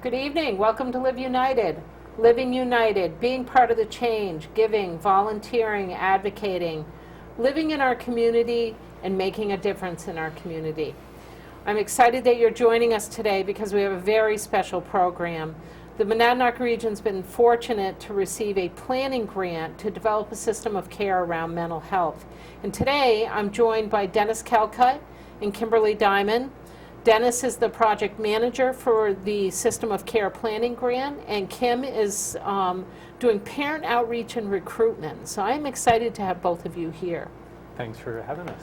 Good evening. Welcome to Live United. Living United, being part of the change, giving, volunteering, advocating, living in our community, and making a difference in our community. I'm excited that you're joining us today because we have a very special program. The Monadnock region's been fortunate to receive a planning grant to develop a system of care around mental health. And today I'm joined by Dennis Calcutt and Kimberly Diamond. Dennis is the project manager for the System of Care Planning Grant, and Kim is doing parent outreach and recruitment. So I'm excited to have both of you here. Thanks for having us.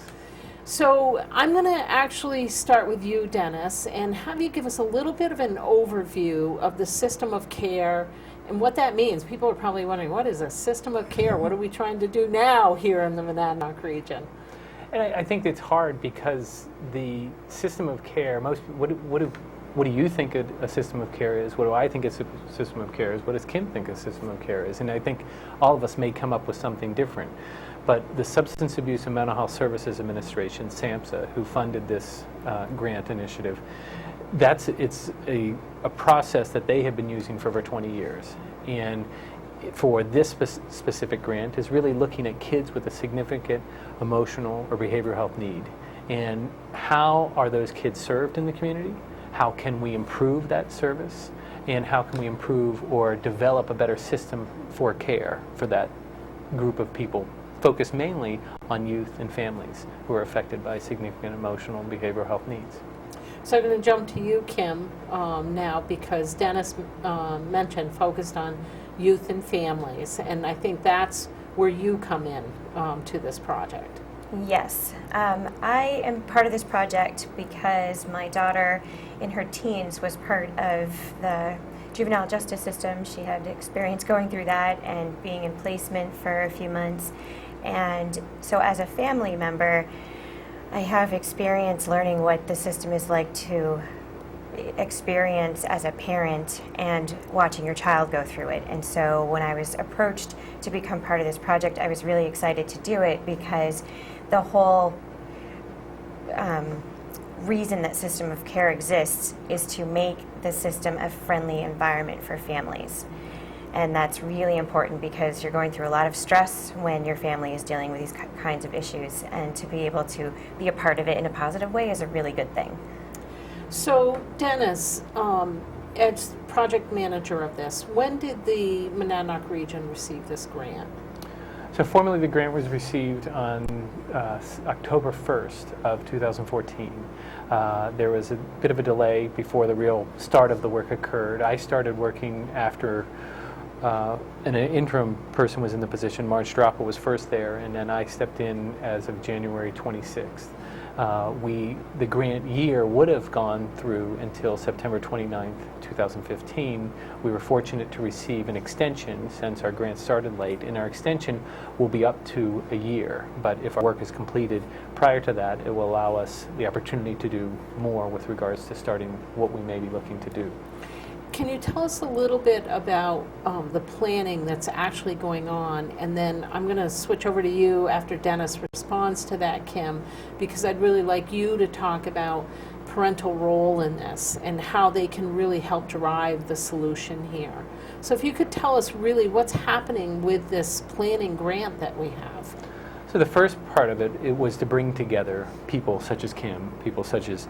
So I'm going to actually start with you, Dennis, and have you give us a little bit of an overview of the system of care and what that means. People are probably wondering, what is a system of care? What are we trying to do now here in the Monadnock region? And I think it's hard because the system of care, what do you think a system of care is? What do I think a system of care is? What does Kim think a system of care is? And I think all of us may come up with something different. But the Substance Abuse and Mental Health Services Administration, SAMHSA, who funded this grant initiative, it's a process that they have been using for over 20 years. And for this specific grant is really looking at kids with a significant emotional or behavioral health need. And how are those kids served in the community? How can we improve that service? And how can we improve or develop a better system for care for that group of people, focused mainly on youth and families who are affected by significant emotional and behavioral health needs? So I'm going to jump to you, Kim, now, because Dennis mentioned focused on youth and families, and I think that's where you come in to this project. Yes, I am part of this project because my daughter in her teens was part of the juvenile justice system. She had experience going through that and being in placement for a few months. And so as a family member, I have experience learning what the system is like to experience as a parent and watching your child go through it. And so when I was approached to become part of this project, I was really excited to do it because the whole reason that System of Care exists is to make the system a friendly environment for families. And that's really important because you're going through a lot of stress when your family is dealing with these kinds of issues, and to be able to be a part of it in a positive way is a really good thing. So, Dennis, as project manager of this, when did the Monadnock region receive this grant? So formally the grant was received on October 1st of 2014. There was a bit of a delay before the real start of the work occurred. I started working after an interim person was in the position. Marge Drappa was first there, and then I stepped in as of January 26th. The grant year would have gone through until September 29th, 2015. We were fortunate to receive an extension since our grant started late, and our extension will be up to a year. But if our work is completed prior to that, it will allow us the opportunity to do more with regards to starting what we may be looking to do. Can you tell us a little bit about the planning that's actually going on? And then I'm going to switch over to you after Dennis responds to that, Kim, because I'd really like you to talk about parental role in this and how they can really help drive the solution here. So if you could tell us really what's happening with this planning grant that we have. So the first part of it was to bring together people such as Kim, people such as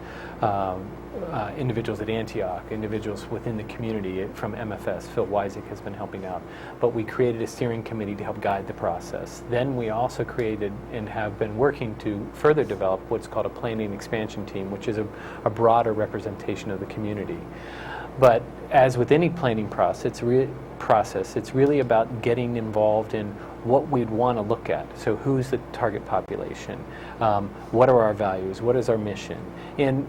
individuals at Antioch, individuals within the community from MFS. Phil Weisick has been helping out. But we created a steering committee to help guide the process. Then we also created and have been working to further develop what's called a planning expansion team, which is a broader representation of the community. But as with any planning process, it's really about getting involved in what we'd want to look at. So who's the target population? What are our values? What is our mission? And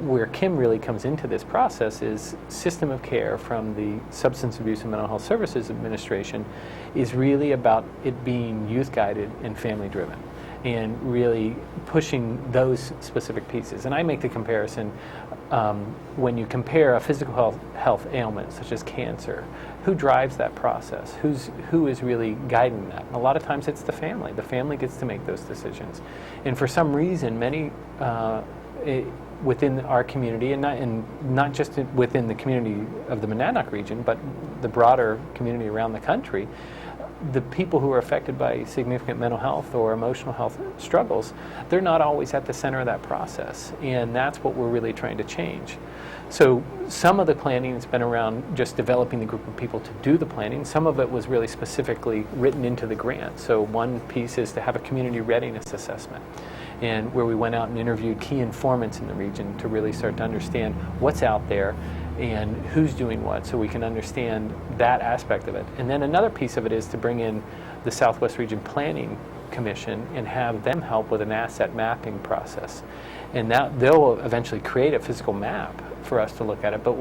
where Kim really comes into this process is system of care from the Substance Abuse and Mental Health Services Administration is really about it being youth guided and family driven, and really pushing those specific pieces. And I make the comparison when you compare a physical health ailment such as cancer, who drives that process? Who is really guiding that? And a lot of times it's the family. The family gets to make those decisions. And for some reason, many within our community, and not just within the community of the Monadnock region, but the broader community around the country, the people who are affected by significant mental health or emotional health struggles, they're not always at the center of that process, and that's what we're really trying to change. So some of the planning has been around just developing the group of people to do the planning. Some of it was really specifically written into the grant. So one piece is to have a community readiness assessment, and where we went out and interviewed key informants in the region to really start to understand what's out there and who's doing what, so we can understand that aspect of it. And then another piece of it is to bring in the Southwest Region Planning Commission and have them help with an asset mapping process. And that they'll eventually create a physical map for us to look at it, but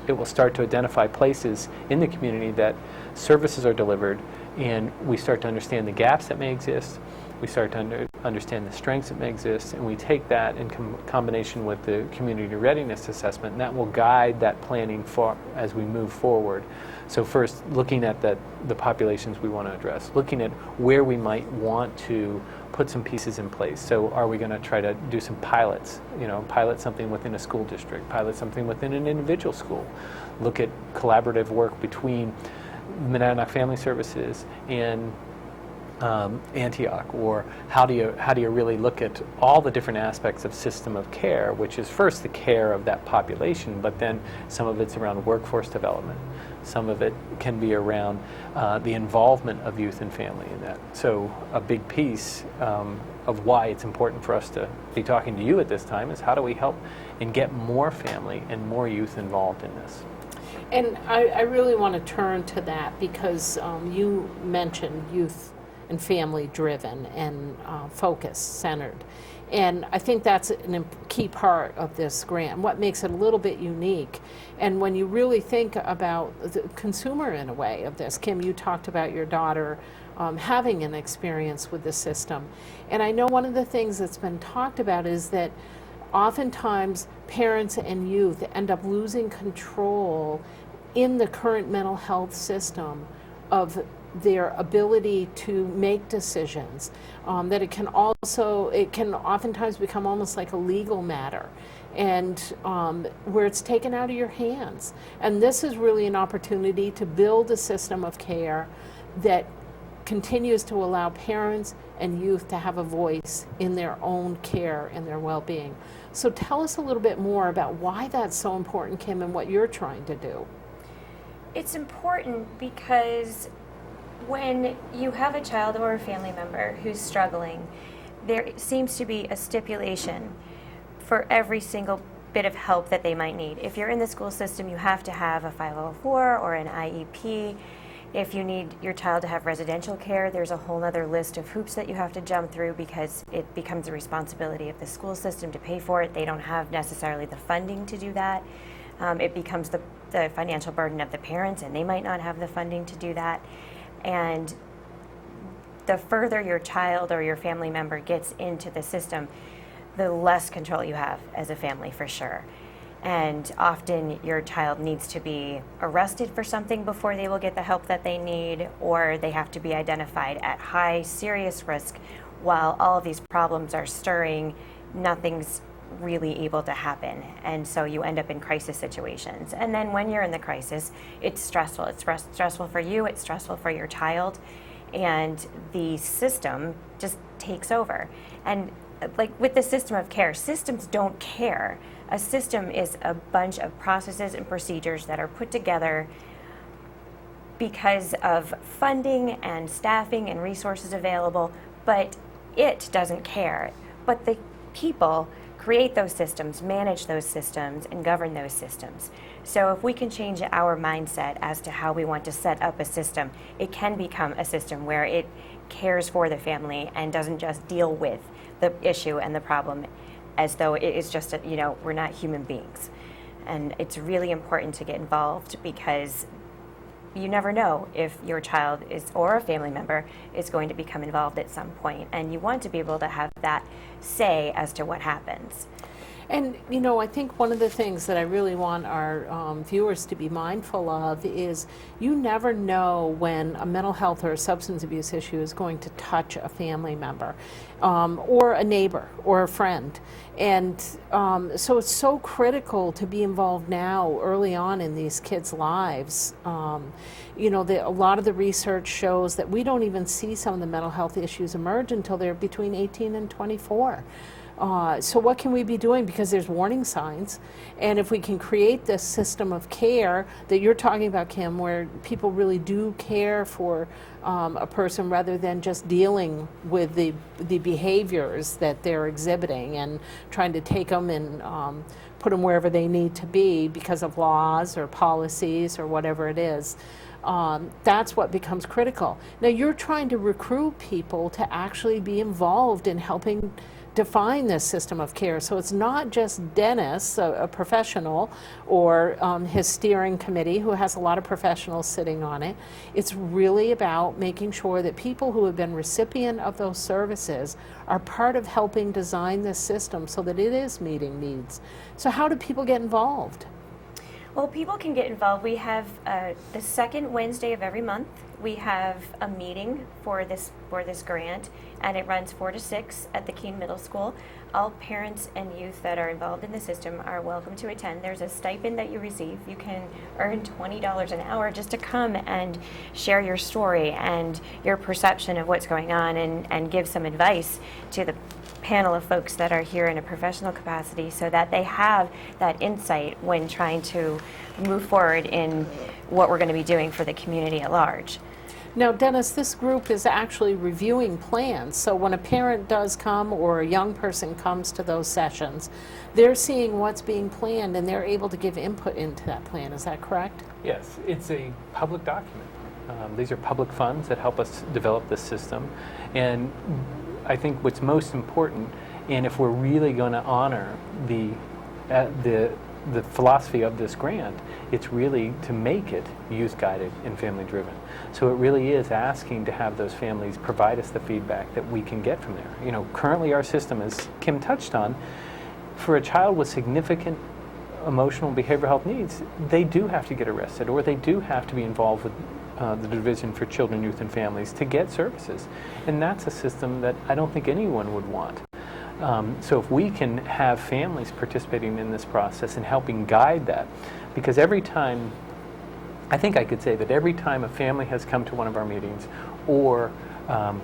it will start to identify places in the community that services are delivered, and we start to understand the gaps that may exist. We start to understand the strengths that may exist, and we take that in combination with the community readiness assessment, and that will guide that planning for as we move forward. So first, looking at the populations we want to address, looking at where we might want to put some pieces in place. So are we going to try to do some pilots, pilot something within a school district, pilot something within an individual school, look at collaborative work between Monadnock Family Services and Antioch, or how do you really look at all the different aspects of system of care, which is first the care of that population, but then some of it's around workforce development. Some of it can be around the involvement of youth and family in that. So a big piece of why it's important for us to be talking to you at this time is how do we help and get more family and more youth involved in this. And I really want to turn to that because you mentioned youth and family driven and focus centered. And I think that's a key part of this grant, what makes it a little bit unique. And when you really think about the consumer in a way of this, Kim, you talked about your daughter having an experience with the system. And I know one of the things that's been talked about is that oftentimes parents and youth end up losing control in the current mental health system of their ability to make decisions, that it can oftentimes become almost like a legal matter, and where it's taken out of your hands. And this is really an opportunity to build a system of care that continues to allow parents and youth to have a voice in their own care and their well-being. So tell us a little bit more about why that's so important, Kim, and what you're trying to do. It's important because when you have a child or a family member who's struggling, there seems to be a stipulation for every single bit of help that they might need. If you're in the school system, you have to have a 504 or an IEP. If you need your child to have residential care, there's a whole other list of hoops that you have to jump through because it becomes the responsibility of the school system to pay for it. They don't have necessarily the funding to do that. It becomes the financial burden of the parents, and they might not have the funding to do that. And the further your child or your family member gets into the system, the less control you have as a family, for sure. And often your child needs to be arrested for something before they will get the help that they need, or they have to be identified at high, serious risk. While all of these problems are stirring, nothing's really able to happen, and so you end up in crisis situations. And then when you're in the crisis, it's stressful. It's stressful for you, it's stressful for your child, and the system just takes over. And like with the system of care, systems don't care. A system is a bunch of processes and procedures that are put together because of funding and staffing and resources available, but it doesn't care. But the people create those systems, manage those systems, and govern those systems. So if we can change our mindset as to how we want to set up a system, it can become a system where it cares for the family and doesn't just deal with the issue and the problem as though it is just, we're not human beings. And it's really important to get involved because you never know if your child is, or a family member is going to become involved at some point, and you want to be able to have that say as to what happens. And, you know, I think one of the things that I really want our viewers to be mindful of is you never know when a mental health or a substance abuse issue is going to touch a family member or a neighbor or a friend. And so it's so critical to be involved now, early on in these kids' lives. You know, a lot of the research shows that we don't even see some of the mental health issues emerge until they're between 18 and 24. So what can we be doing? Because there's warning signs, and if we can create this system of care that you're talking about, Kim, where people really do care for a person rather than just dealing with the behaviors that they're exhibiting and trying to take them and put them wherever they need to be because of laws or policies or whatever it is. That's what becomes critical. Now you're trying to recruit people to actually be involved in helping define this system of care. So it's not just Dennis, a professional, or his steering committee, who has a lot of professionals sitting on it. It's really about making sure that people who have been recipient of those services are part of helping design this system so that it is meeting needs. So how do people get involved? Well, people can get involved. We have the second Wednesday of every month. We have a meeting for this grant, and it runs 4 to 6 at the Keene Middle School. All parents and youth that are involved in the system are welcome to attend. There's a stipend that you receive. You can earn $20 an hour just to come and share your story and your perception of what's going on, and give some advice to the panel of folks that are here in a professional capacity, so that they have that insight when trying to move forward in what we're going to be doing for the community at large. Now, Dennis, this group is actually reviewing plans. So when a parent does come or a young person comes to those sessions, they're seeing what's being planned and they're able to give input into that plan. Is that correct? Yes, it's a public document. These are public funds that help us develop this system. And I think what's most important, and if we're really going to honor the philosophy of this grant, it's really to make it youth-guided and family-driven. So it really is asking to have those families provide us the feedback that we can get from there. You know, currently our system, as Kim touched on, for a child with significant emotional and behavioral health needs, they do have to get arrested, or they do have to be involved with the Division for Children, Youth, and Families to get services. And that's a system that I don't think anyone would want. So if we can have families participating in this process and helping guide that, because every time, I think I could say that every time a family has come to one of our meetings, or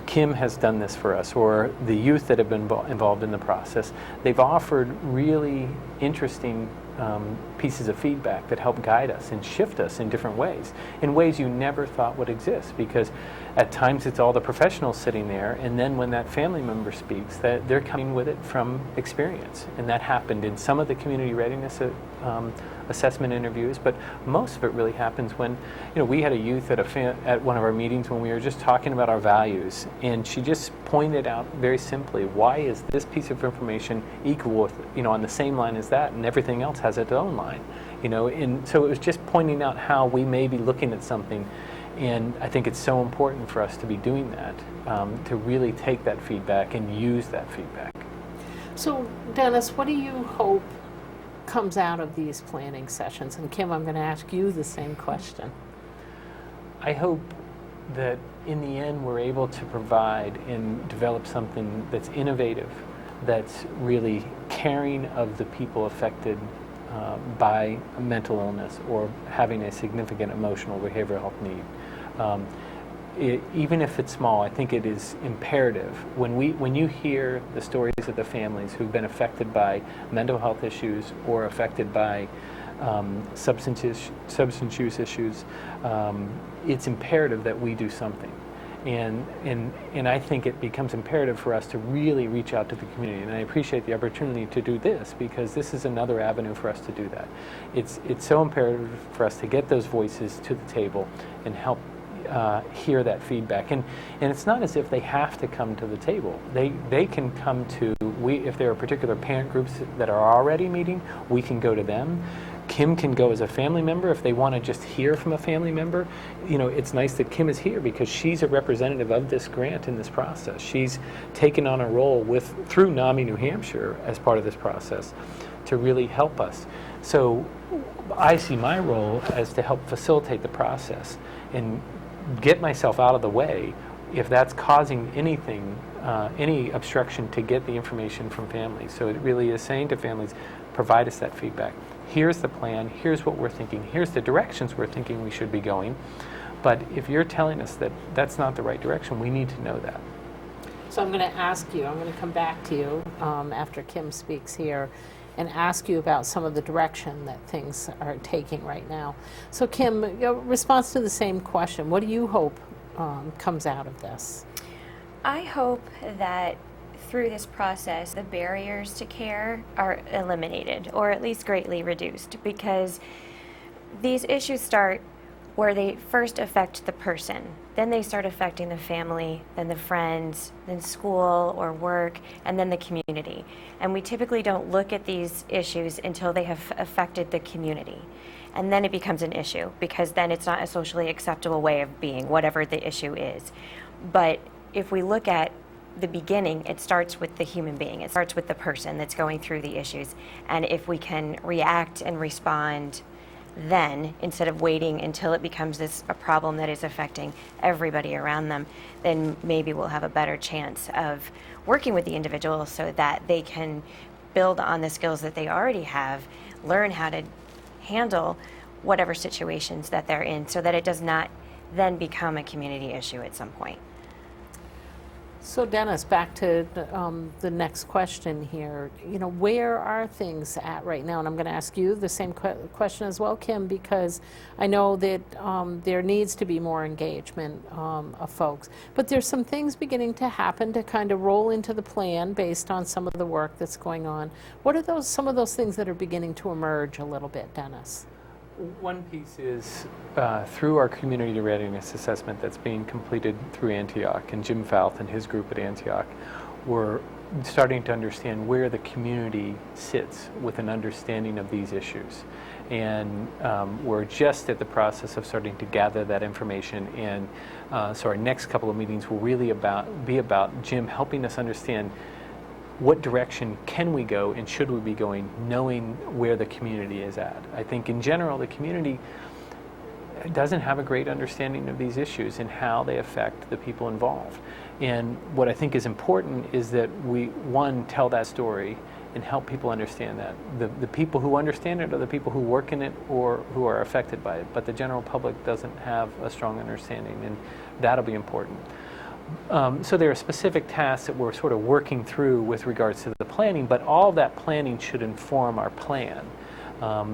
Kim has done this for us, or the youth that have been involved in the process, they've offered really interesting pieces of feedback that help guide us and shift us in different ways you never thought would exist, because at times it's all the professionals sitting there, and then when that family member speaks, that they're coming with it from experience. And that happened in some of the community readiness assessment interviews, but most of it really happens when, you know, we had a youth at one of our meetings when we were just talking about our values, and she just pointed out very simply, why is this piece of information equal with, you know, on the same line as that, and everything else has its own line, you know. And so it was just pointing out how we may be looking at something, and I think it's so important for us to be doing that, to really take that feedback and use that feedback. So, Dennis, what do you hope comes out of these planning sessions? And Kim, I'm going to ask you the same question. I hope that in the end we're able to provide and develop something that's innovative, that's really caring of the people affected by mental illness or having a significant emotional behavioral health need. Even if it's small, I think it is imperative. When you hear the stories of the families who've been affected by mental health issues or affected by substance use issues, it's imperative that we do something. And I think it becomes imperative for us to really reach out to the community. And I appreciate the opportunity to do this, because this is another avenue for us to do that. It's so imperative for us to get those voices to the table and help hear that feedback. And it's not as if they have to come to the table. They can come to, if there are particular parent groups that are already meeting, we can go to them. Kim can go as a family member if they want to just hear from a family member. You know, it's nice that Kim is here because she's a representative of this grant in this process. She's taken on a role through NAMI New Hampshire as part of this process. to really help us. So I see my role as to help facilitate the process and get myself out of the way if that's causing anything, any obstruction to get the information from families. So it really is saying to families, provide us that feedback. Here's the plan, here's what we're thinking, here's the directions we're thinking we should be going. But if you're telling us that that's not the right direction, we need to know that. So I'm going to ask you, I'm going to come back to you after Kim speaks here and ask you about some of the direction that things are taking right now. So Kim, response to the same question, what do you hope comes out of this? I hope that through this process, the barriers to care are eliminated or at least greatly reduced, because these issues start where they first affect the person, then they start affecting the family, then the friends, then school or work, and then the community. And we typically don't look at these issues until they have affected the community. And then it becomes an issue, because then it's not a socially acceptable way of being, whatever the issue is. But if we look at the beginning, it starts with the human being. It starts with the person that's going through the issues. And if we can react and respond then, instead of waiting until it becomes a problem that is affecting everybody around them, then maybe we'll have a better chance of working with the individual so that they can build on the skills that they already have, learn how to handle whatever situations that they're in, so that it does not then become a community issue at some point. So Dennis, back to the next question here. You know, where are things at right now? And I'm going to ask you the same question as well, Kim, because I know that there needs to be more engagement of folks. But there's some things beginning to happen to kind of roll into the plan based on some of the work that's going on. What are some of those things that are beginning to emerge a little bit, Dennis? One piece is through our community readiness assessment that's being completed through Antioch, and Jim Fouth and his group at Antioch, we're starting to understand where the community sits with an understanding of these issues. And we're just at the process of starting to gather that information, and so our next couple of meetings will really be about Jim helping us understand what direction can we go and should we be going, knowing where the community is at. I think in general the community doesn't have a great understanding of these issues and how they affect the people involved. And what I think is important is that we, one, tell that story and help people understand that. The people who understand it are the people who work in it or who are affected by it, but the general public doesn't have a strong understanding, and that'll be important. So there are specific tasks that we're sort of working through with regards to the planning, but all of that planning should inform our plan.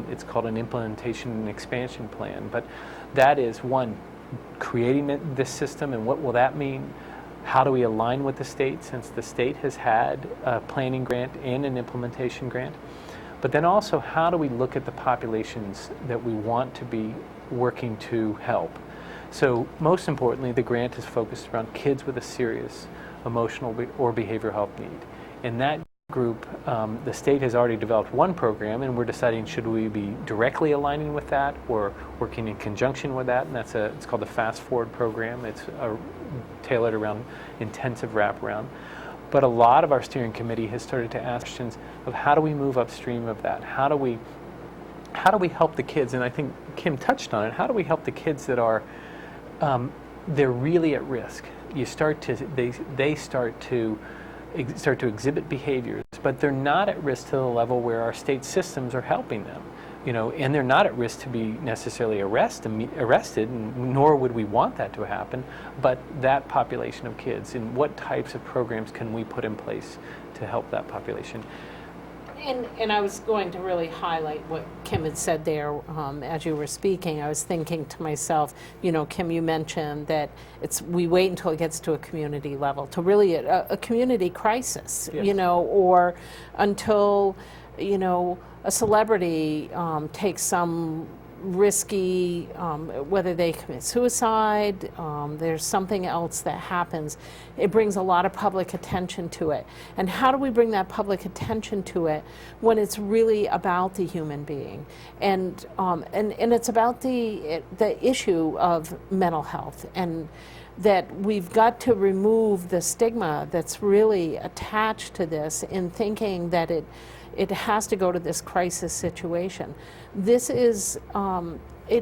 It's called an implementation and expansion plan, but that is, one, creating this system, and what will that mean? How do we align with the state, since the state has had a planning grant and an implementation grant? But then also, how do we look at the populations that we want to be working to help? So most importantly, the grant is focused around kids with a serious emotional or behavioral health need. In that group, the state has already developed one program, and we're deciding should we be directly aligning with that or working in conjunction with that, and it's called the Fast Forward program. It's tailored around intensive wraparound. But a lot of our steering committee has started to ask questions of how do we move upstream of that? How do we help the kids? And I think Kim touched on it. How do we help the kids that are they're really at risk? They start to exhibit behaviors, but they're not at risk to the level where our state systems are helping them, you know, and they're not at risk to be necessarily arrested, nor would we want that to happen. But that population of kids, and what types of programs can we put in place to help that population? And I was going to really highlight what Kim had said there as you were speaking. I was thinking to myself, you know, Kim, you mentioned that we wait until it gets to a community level, to really a community crisis, yes. You know, or until, you know, a celebrity takes some risky, whether they commit suicide, there's something else that happens. It brings a lot of public attention to it. And how do we bring that public attention to it when it's really about the human being? And it's about the issue of mental health, and that we've got to remove the stigma that's really attached to this in thinking that it has to go to this crisis situation. This is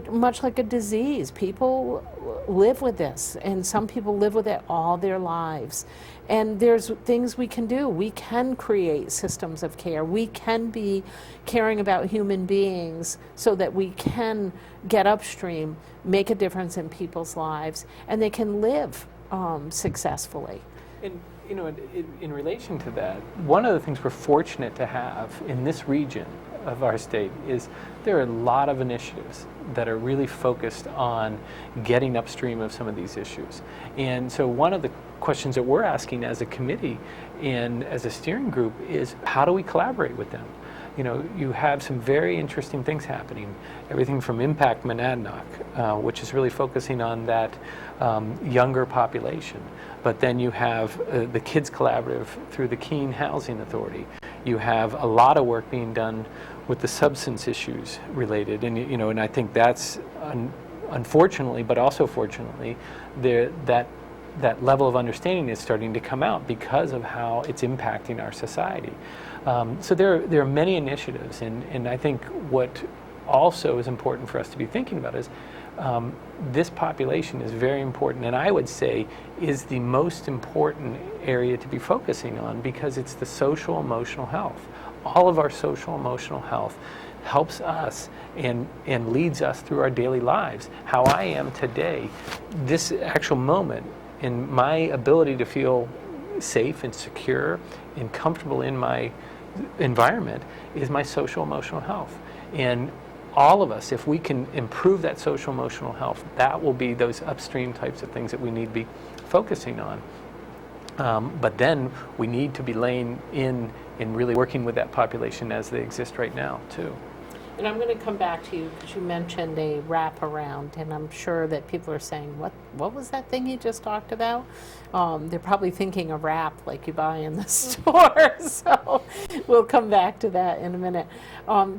much like a disease. People live with this, and some people live with it all their lives. And there's things we can do. We can create systems of care. We can be caring about human beings so that we can get upstream, make a difference in people's lives, and they can live successfully. And in relation to that, one of the things we're fortunate to have in this region of our state is there are a lot of initiatives that are really focused on getting upstream of some of these issues. And so one of the questions that we're asking as a committee and as a steering group is, how do we collaborate with them? You have some very interesting things happening. Everything from Impact Monadnock, which is really focusing on that younger population. But then you have the Kids Collaborative through the Keene Housing Authority. You have a lot of work being done with the substance issues related, and I think that's unfortunately, but also fortunately, that level of understanding is starting to come out because of how it's impacting our society. So there are many initiatives, and I think what also is important for us to be thinking about is this population is very important, and I would say is the most important area to be focusing on, because it's the social emotional health. All of our social emotional health helps us and leads us through our daily lives. How I am today, this actual moment, and my ability to feel safe and secure and comfortable in my environment is my social emotional health. And all of us, if we can improve that social emotional health, that will be those upstream types of things that we need to be focusing on. But then we need to be laying in and really working with that population as they exist right now, too. And I'm going to come back to you because you mentioned a wraparound, and I'm sure that people are saying, what was that thing you just talked about? They're probably thinking a wrap like you buy in the store, so we'll come back to that in a minute.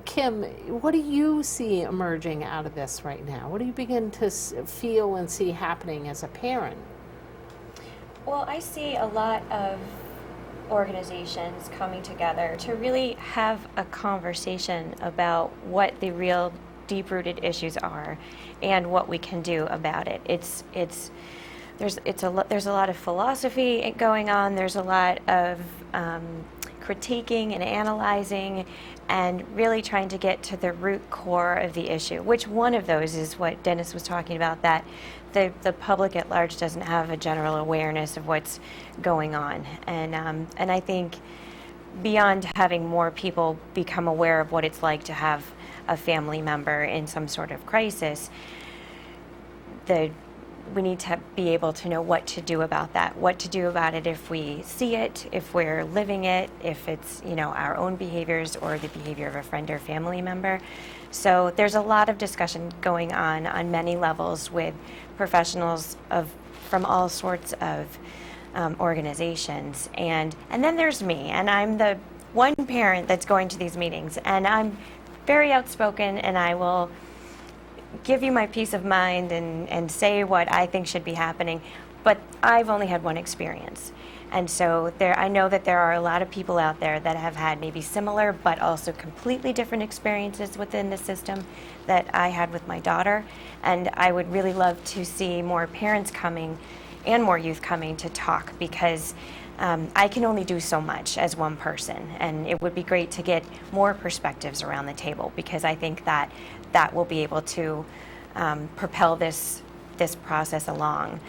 Kim, what do you see emerging out of this right now? What do you begin to feel and see happening as a parent? Well, I see a lot of organizations coming together to really have a conversation about what the real deep-rooted issues are and what we can do about it. There's a lot of philosophy going on. There's a lot of critiquing and analyzing and really trying to get to the root core of the issue, which one of those is what Dennis was talking about, that the public at large doesn't have a general awareness of what's going on. And I think beyond having more people become aware of what it's like to have a family member in some sort of crisis, we need to be able to know what to do about that, what to do about it if we see it, if we're living it, if it's our own behaviors or the behavior of a friend or family member. So there's a lot of discussion going on many levels with professionals from all sorts of organizations, and then there's me, and I'm the one parent that's going to these meetings, and I'm very outspoken, and I will give you my peace of mind and say what I think should be happening, but I've only had one experience. And so I know that there are a lot of people out there that have had maybe similar but also completely different experiences within the system that I had with my daughter. And I would really love to see more parents coming and more youth coming to talk, because I can only do so much as one person. And it would be great to get more perspectives around the table, because I think that will be able to propel this process along.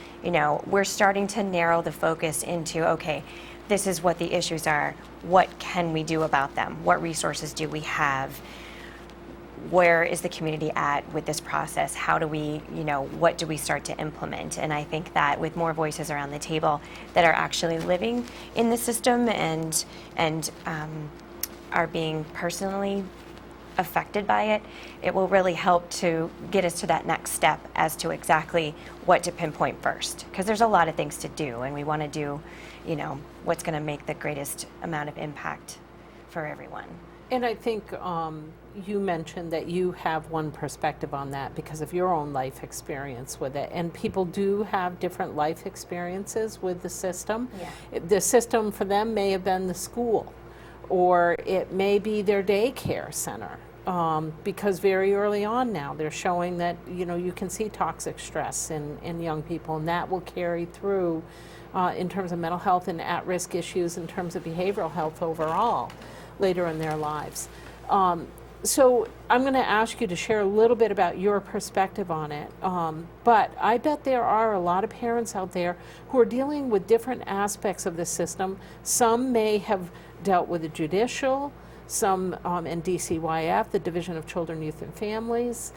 We're starting to narrow the focus into, okay, this is what the issues are. What can we do about them? What resources do we have? Where is the community at with this process? How do we, what do we start to implement? And I think that with more voices around the table that are actually living in the system and are being personally affected by it, it will really help to get us to that next step as to exactly what to pinpoint first. Because there's a lot of things to do, and we want to do, what's going to make the greatest amount of impact for everyone. And I think you mentioned that you have one perspective on that because of your own life experience with it. And people do have different life experiences with the system. Yeah. The system for them may have been the school, or it may be their daycare center. Because very early on now, they're showing that, you can see toxic stress in young people, and that will carry through in terms of mental health and at-risk issues in terms of behavioral health overall later in their lives. So I'm going to ask you to share a little bit about your perspective on it. But I bet there are a lot of parents out there who are dealing with different aspects of the system. Some may have dealt with the judicial, some in DCYF, the Division of Children, Youth, and Families.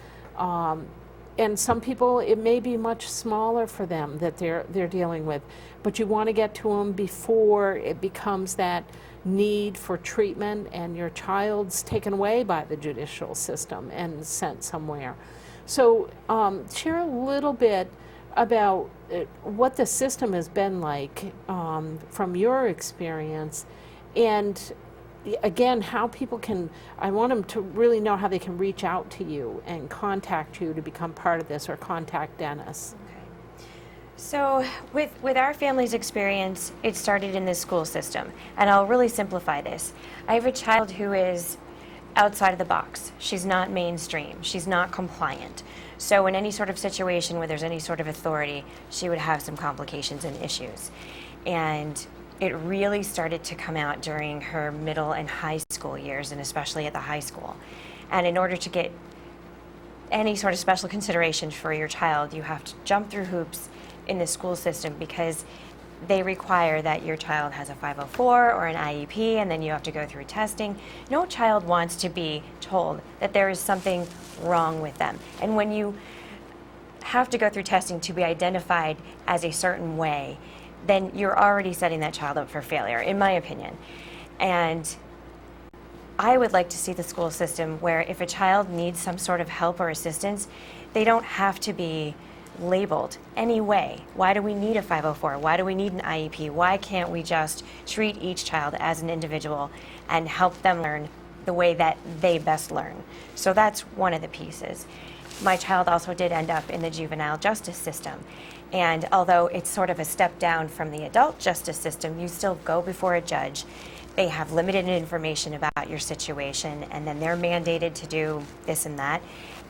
And some people, it may be much smaller for them that they're dealing with. But you want to get to them before it becomes that need for treatment and your child's taken away by the judicial system and sent somewhere. So share a little bit about what the system has been like from your experience, and again, how people can, I want them to really know how they can reach out to you and contact you to become part of this, or contact Dennis. Okay. So with our family's experience, it started in the school system. And I'll really simplify this. I have a child who is outside of the box. She's not mainstream. She's not compliant. So in any sort of situation where there's any sort of authority, she would have some complications and issues. And it really started to come out during her middle and high school years, and especially at the high school. And in order to get any sort of special consideration for your child, you have to jump through hoops in the school system, because they require that your child has a 504 or an IEP, and then you have to go through testing. No child wants to be told that there is something wrong with them. And when you have to go through testing to be identified as a certain way, then you're already setting that child up for failure, in my opinion. And I would like to see the school system where if a child needs some sort of help or assistance, they don't have to be labeled any way. Why do we need a 504? Why do we need an IEP? Why can't we just treat each child as an individual and help them learn the way that they best learn? So that's one of the pieces. My child also did end up in the juvenile justice system. And although it's sort of a step down from the adult justice system, you still go before a judge. They have limited information about your situation, and then they're mandated to do this and that.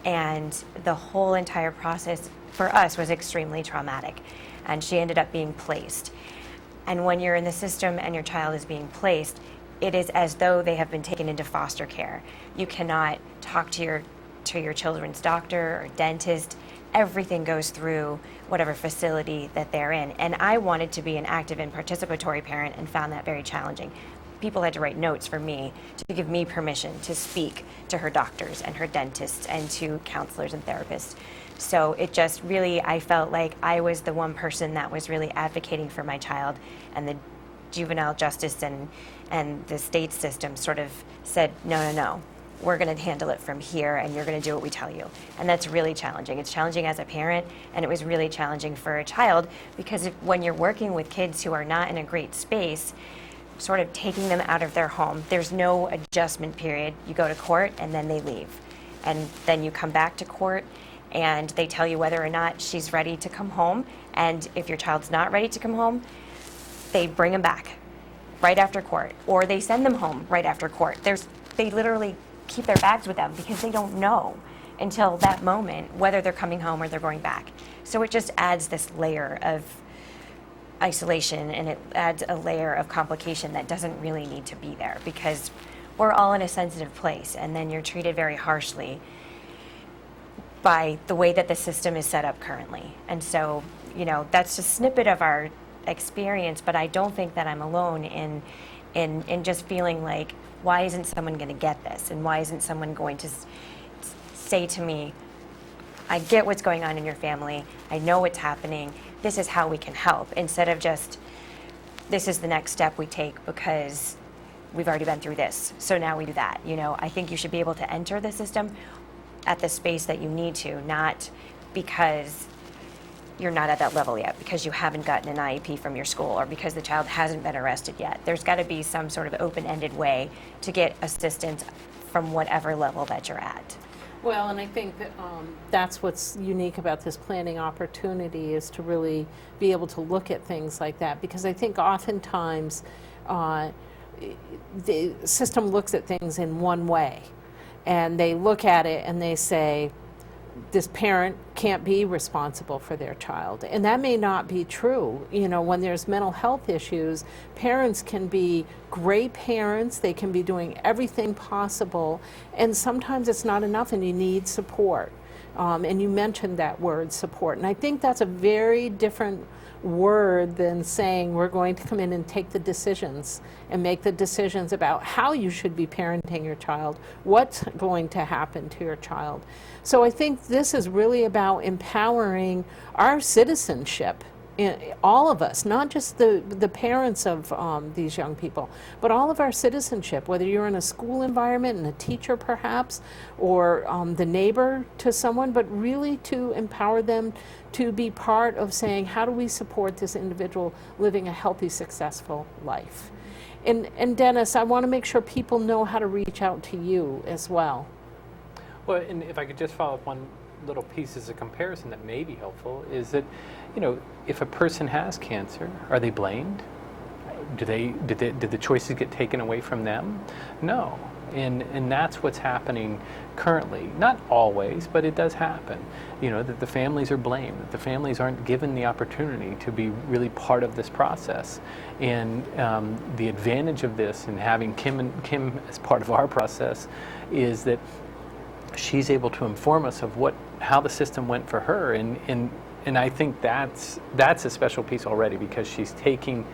And the whole entire process for us was extremely traumatic. And she ended up being placed. And when you're in the system and your child is being placed, it is as though they have been taken into foster care. You cannot talk to your children's doctor or dentist. Everything goes through whatever facility that they're in. And I wanted to be an active and participatory parent and found that very challenging. People had to write notes for me to give me permission to speak to her doctors and her dentists and to counselors and therapists. So it just really, I felt like I was the one person that was really advocating for my child, and the juvenile justice and the state system sort of said, no. We're going to handle it from here, and you're going to do what we tell you. And that's really challenging. It's challenging as a parent, and it was really challenging for a child, because when you're working with kids who are not in a great space, sort of taking them out of their home, there's no adjustment period. You go to court, and then they leave. And then you come back to court, and they tell you whether or not she's ready to come home. And if your child's not ready to come home, they bring them back right after court, or they send them home right after court. They literally keep their bags with them because they don't know until that moment whether they're coming home or they're going back. So it just adds this layer of isolation, and it adds a layer of complication that doesn't really need to be there, because we're all in a sensitive place, and then you're treated very harshly by the way that the system is set up currently. And so, that's a snippet of our experience, but I don't think that I'm alone in just feeling like, why isn't someone going to get this? And why isn't someone going to say to me, I get what's going on in your family. I know what's happening. This is how we can help. Instead of just, this is the next step we take because we've already been through this, so now we do that. I think you should be able to enter the system at the space that you need to, not because you're not at that level yet, because you haven't gotten an IEP from your school, or because the child hasn't been arrested yet. There's got to be some sort of open-ended way to get assistance from whatever level that you're at. Well, and I think that that's what's unique about this planning opportunity, is to really be able to look at things like that, because I think oftentimes the system looks at things in one way, and they look at it and they say, this parent can't be responsible for their child. And that may not be true. You know, when there's mental health issues, parents can be great parents, they can be doing everything possible, and sometimes it's not enough and you need support. And you mentioned that word, support. And I think that's a very different word than saying we're going to come in and take the decisions and make the decisions about how you should be parenting your child, what's going to happen to your child. So I think this is really about empowering our citizenship, all of us, not just the parents of these young people, but all of our citizenship, whether you're in a school environment and a teacher perhaps, or the neighbor to someone, but really to empower them to be part of saying, how do we support this individual living a healthy, successful life? And Dennis, I want to make sure people know how to reach out to you as well. Well, and if I could just follow up one little piece as a comparison that may be helpful, is that, you know, if a person has cancer, are they blamed? Did the choices get taken away from them? No. And that's what's happening currently. Not always, but it does happen. You know, that the families are blamed, that the families aren't given the opportunity to be really part of this process. And the advantage of this and having Kim as part of our process is that she's able to inform us of how the system went for her, and I think that's a special piece already, because she's taking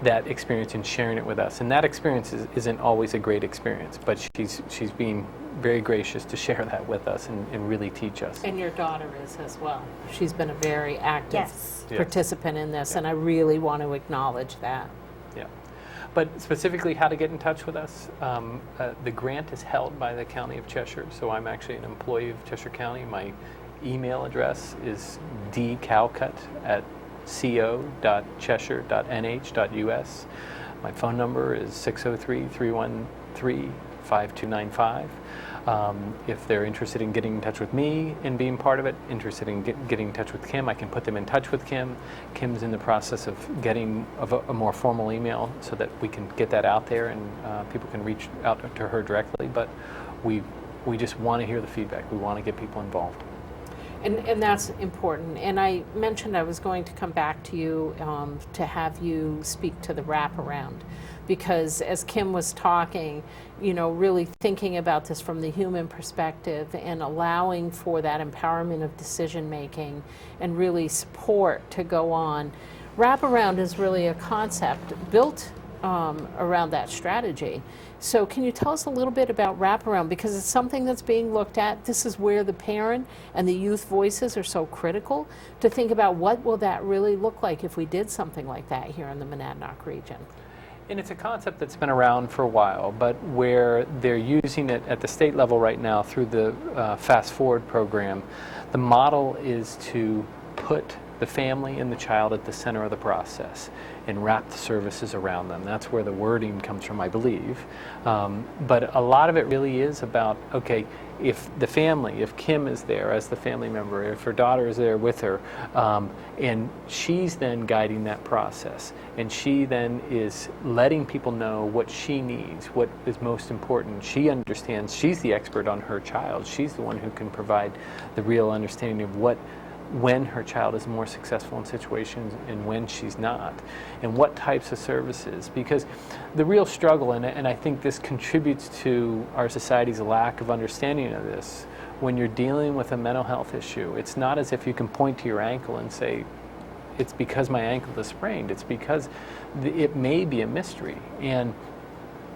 that experience and sharing it with us. And that experience isn't always a great experience, but she's being very gracious to share that with us and really teach us. And your daughter is as well. She's been a very active Yes. participant in this, Yeah. and I really want to acknowledge that. Yeah. But specifically how to get in touch with us, the grant is held by the County of Cheshire, so I'm actually an employee of Cheshire County. My email address is dcalcutt@co.cheshire.nh.us. My phone number is 603-313-5295. If they're interested in getting in touch with me and being part of it, interested in getting in touch with Kim, I can put them in touch with Kim. Kim's in the process of getting a more formal email so that we can get that out there and people can reach out to her directly. But we just want to hear the feedback. We want to get people involved. And that's important. And I mentioned I was going to come back to you to have you speak to the wraparound, because as Kim was talking, you know, really thinking about this from the human perspective and allowing for that empowerment of decision making and really support to go on. Wraparound is really a concept built around that strategy. So can you tell us a little bit about wraparound, because it's something that's being looked at. This is where the parent and the youth voices are so critical to think about what will that really look like if we did something like that here in the Monadnock region. And it's a concept that's been around for a while, but where they're using it at the state level right now through the Fast Forward program, the model is to put the family and the child at the center of the process and wrap the services around them. That's where the wording comes from, I believe. But a lot of it really is about, okay, if the family, if Kim is there as the family member, if her daughter is there with her, and she's then guiding that process, and she then is letting people know what she needs, what is most important. She understands, she's the expert on her child. She's the one who can provide the real understanding of when her child is more successful in situations and when she's not, and what types of services. Because the real struggle, and I think this contributes to our society's lack of understanding of this, when you're dealing with a mental health issue, it's not as if you can point to your ankle and say, it's because my ankle is sprained. It's because it may be a mystery. And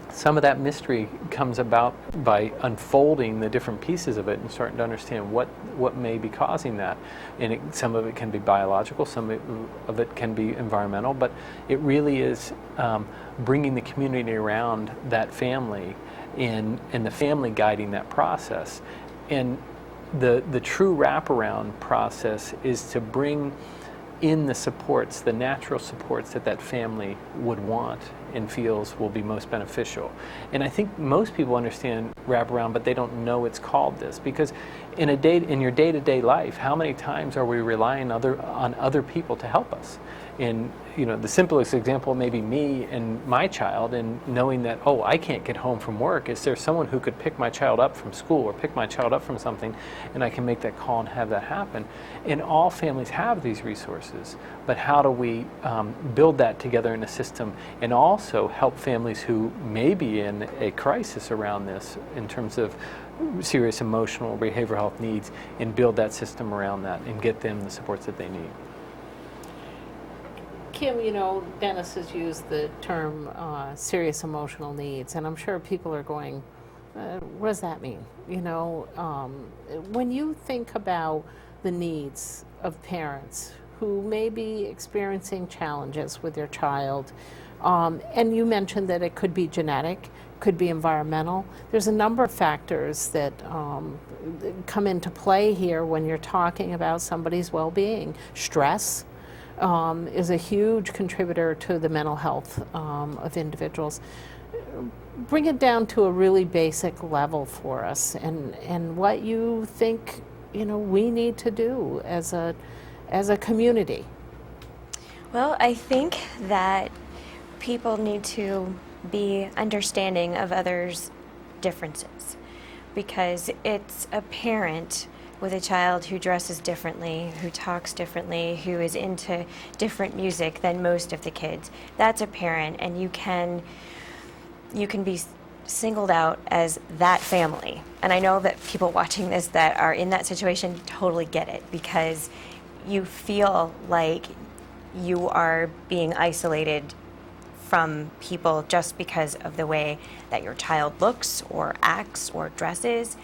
some of that mystery comes about by unfolding the different pieces of it and starting to understand what may be causing that. And some of it can be biological, some of it can be environmental, but it really is bringing the community around that family and the family guiding that process. And the true wraparound process is to bring in the supports, the natural supports that family would want and feels will be most beneficial. And I think most people understand wraparound, but they don't know it's called this, because in your day-to-day life, how many times are we relying on other people to help us? And the simplest example may be me and my child, and knowing that, oh, I can't get home from work. Is there someone who could pick my child up from school or pick my child up from something, and I can make that call and have that happen? And all families have these resources, but how do we build that together in a system, and also help families who may be in a crisis around this in terms of serious emotional behavioral health needs, and build that system around that and get them the supports that they need. Kim, Dennis has used the term serious emotional needs, and I'm sure people are going, what does that mean? When you think about the needs of parents who may be experiencing challenges with their child, and you mentioned that it could be genetic, could be environmental. There's a number of factors that come into play here when you're talking about somebody's well-being. Stress is a huge contributor to the mental health of individuals. Bring it down to a really basic level for us, and what you think we need to do as a community. Well, I think that people need to be understanding of others' differences, because it's a parent with a child who dresses differently, who talks differently, who is into different music than most of the kids. That's a parent, and you can be singled out as that family. And I know that people watching this that are in that situation totally get it, because you feel like you are being isolated from people just because of the way that your child looks or acts or dresses.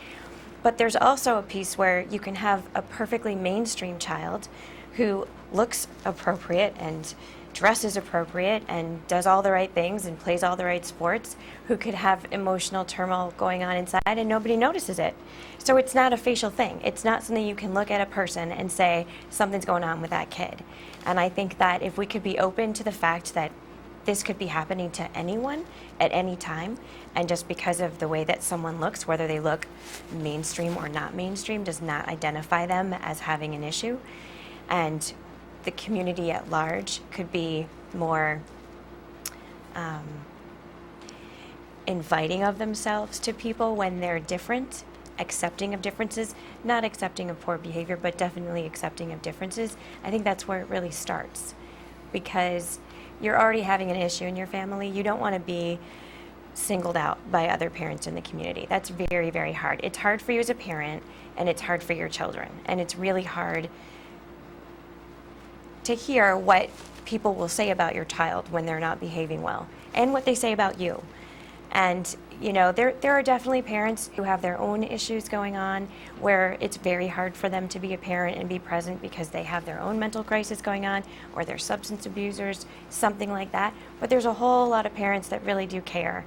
But there's also a piece where you can have a perfectly mainstream child who looks appropriate and dresses appropriate and does all the right things and plays all the right sports, who could have emotional turmoil going on inside and nobody notices it. So it's not a facial thing. It's not something you can look at a person and say something's going on with that kid. And I think that if we could be open to the fact that this could be happening to anyone at any time, and just because of the way that someone looks, whether they look mainstream or not mainstream, does not identify them as having an issue. And the community at large could be more inviting of themselves to people when they're different, accepting of differences, not accepting of poor behavior, but definitely accepting of differences. I think that's where it really starts, because you're already having an issue in your family. You don't want to be singled out by other parents in the community. That's very, very hard. It's hard for you as a parent, and it's hard for your children. And it's really hard to hear what people will say about your child when they're not behaving well, and what they say about you. And there are definitely parents who have their own issues going on, where it's very hard for them to be a parent and be present because they have their own mental crisis going on, or they're substance abusers, something like that. But there's a whole lot of parents that really do care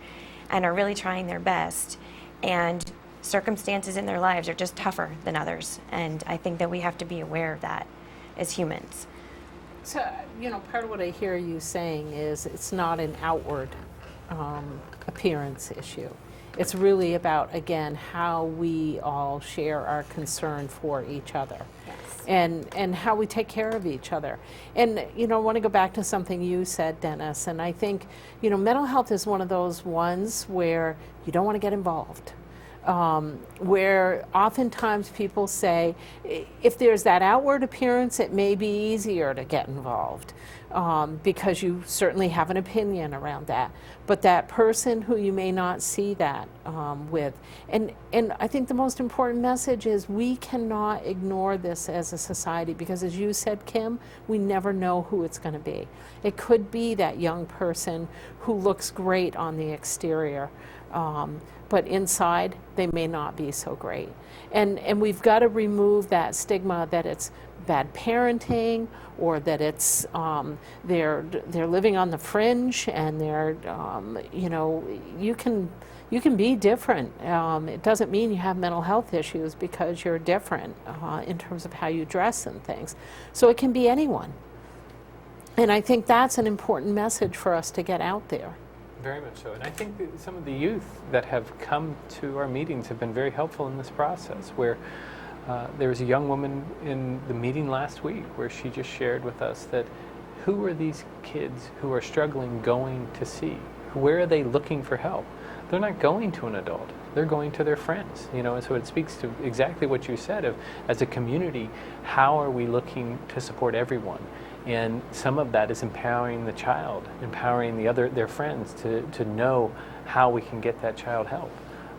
and are really trying their best, and circumstances in their lives are just tougher than others. And I think that we have to be aware of that as humans. So, part of what I hear you saying is it's not an outward appearance issue. It's really about, again, how we all share our concern for each other. Yes. And how we take care of each other. And, I want to go back to something you said, Dennis, and I think, mental health is one of those ones where you don't want to get involved. Where oftentimes people say, if there's that outward appearance, it may be easier to get involved, because you certainly have an opinion around that. But that person who you may not see that with, and I think the most important message is we cannot ignore this as a society, because as you said, Kim, we never know who it's going to be. It could be that young person who looks great on the exterior, but inside they may not be so great. And we've got to remove that stigma that it's bad parenting, or that it's they're living on the fringe, and they're you can be different. It doesn't mean you have mental health issues because you're different in terms of how you dress and things. So it can be anyone. And I think that's an important message for us to get out there. Very much so. And I think that some of the youth that have come to our meetings have been very helpful in this process, where there was a young woman in the meeting last week where she just shared with us that who are these kids who are struggling going to see? Where are they looking for help? They're not going to an adult. They're going to their friends, you know, and so it speaks to exactly what you said of, as a community, how are we looking to support everyone? And some of that is empowering the child, empowering their friends to know how we can get that child help.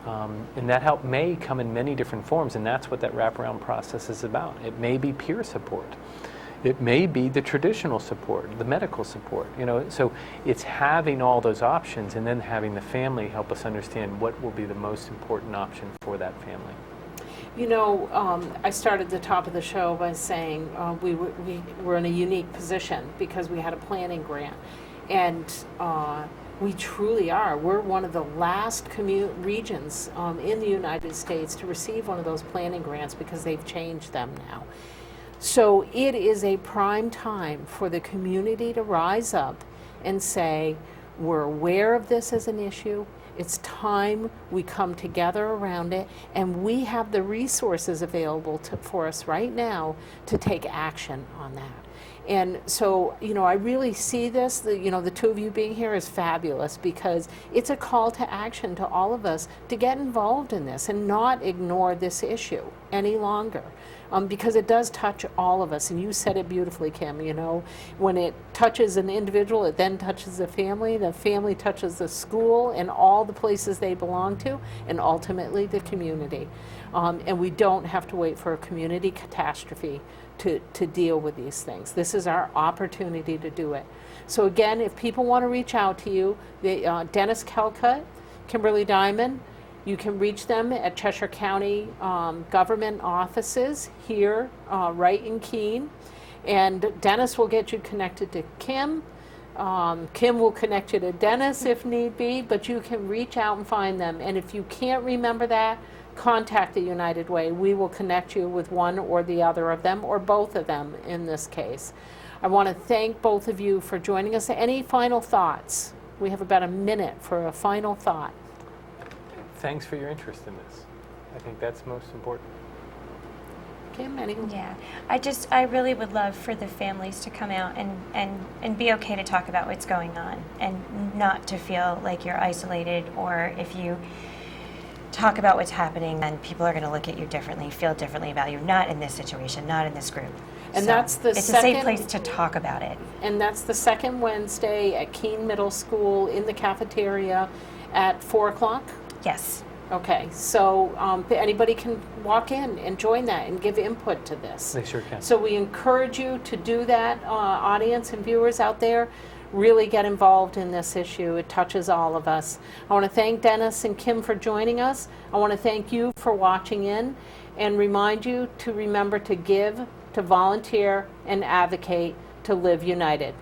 And that help may come in many different forms, and that's what that wraparound process is about. It may be peer support. It may be the traditional support, the medical support, you know. So it's having all those options and then having the family help us understand what will be the most important option for that family. You know, I started the top of the show by saying we were in a unique position because we had a planning grant. And we truly are. We're one of the last regions in the United States to receive one of those planning grants because they've changed them now. So it is a prime time for the community to rise up and say, we're aware of this as an issue. It's time we come together around it, and we have the resources available for us right now to take action on that. And so, you know, I really see this, you know, the two of you being here is fabulous because it's a call to action to all of us to get involved in this and not ignore this issue any longer. Because it does touch all of us, and you said it beautifully, Kim, you know, when it touches an individual, it then touches the family touches the school and all the places they belong to, and ultimately the community. And we don't have to wait for a community catastrophe to deal with these things. This is our opportunity to do it. So again, if people want to reach out to you, Dennis Calcutt, Kimberly Diamond, you can reach them at Cheshire County government offices here, right in Keene. And Dennis will get you connected to Kim. Kim will connect you to Dennis if need be, but you can reach out and find them. And if you can't remember that, contact the United Way. We will connect you with one or the other of them, or both of them in this case. I want to thank both of you for joining us. Any final thoughts? We have about a minute for a final thought. Thanks for your interest in this. I think that's most important. Kim, anyone? Yeah, I really would love for the families to come out and be okay to talk about what's going on and not to feel like you're isolated, or if you talk about what's happening, then people are going to look at you differently, feel differently about you. Not in this situation, not in this group. And so that's the it's second, a safe place to talk about it. And that's the second Wednesday at Keene Middle School in the cafeteria at 4 o'clock? Yes. Okay, so anybody can walk in and join that and give input to this. They sure can. So we encourage you to do that, audience and viewers out there. Really get involved in this issue. It touches all of us. I want to thank Dennis and Kim for joining us. I want to thank you for watching in and remind you to remember to give, to volunteer, and advocate, to live united.